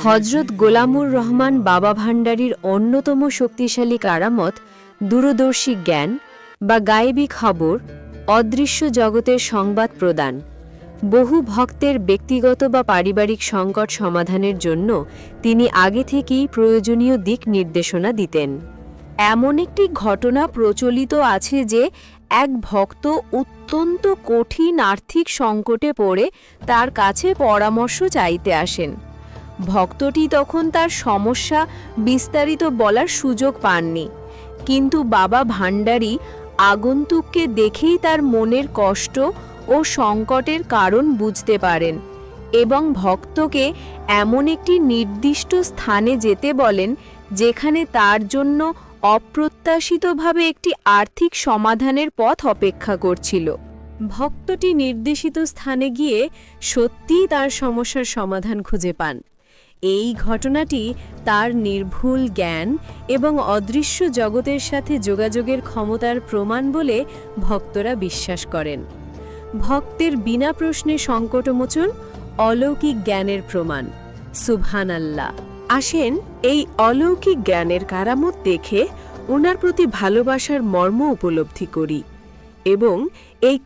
হযরত গোলামুর রহমান বাবা ভান্ডারীর অন্যতম শক্তিশালী কারামত দূরদর্শী জ্ঞান বা গায়েবী খবর, অদৃশ্য জগতের সংবাদ প্রদান। বহু ভক্তের ব্যক্তিগত বা পারিবারিক সংকট সমাধানের জন্য তিনি আগে থেকেই প্রয়োজনীয় দিক নির্দেশনা দিতেন। এমন একটি ঘটনা প্রচলিত আছে যে এক ভক্ত অত্যন্ত কঠিন আর্থিক সংকটে পড়ে তার কাছে পরামর্শ চাইতে আসেন। ভক্তটি তখন তার সমস্যা বিস্তারিত বলার সুযোগ পাননি, কিন্তু বাবা ভান্ডারী আগন্তুককে দেখেই তার মনের কষ্ট ও সংকটের কারণ বুঝতে পারেন এবং ভক্তকে এমন একটি নির্দিষ্ট স্থানে যেতে বলেন যেখানে তার জন্য অপ্রত্যাশিতভাবে একটি আর্থিক সমাধানের পথ অপেক্ষা করছিল। ভক্তটি নির্দেশিত স্থানে গিয়ে সত্যিই তার সমস্যার সমাধান খুঁজে পান। এই ঘটনাটি তার নির্ভুল জ্ঞান এবং অদৃশ্য জগতের সাথে যোগাযোগের ক্ষমতার প্রমাণ বলে ভক্তরা বিশ্বাস করেন। ভক্তের বিনা প্রশ্নে সংকটমোচন অলৌকিক জ্ঞানের প্রমাণ। সুবহানাল্লাহ। আসেন এই অলৌকিক জ্ঞানের কারামত দেখে ওনার প্রতি ভালোবাসার মর্ম উপলব্ধি করি এবং এই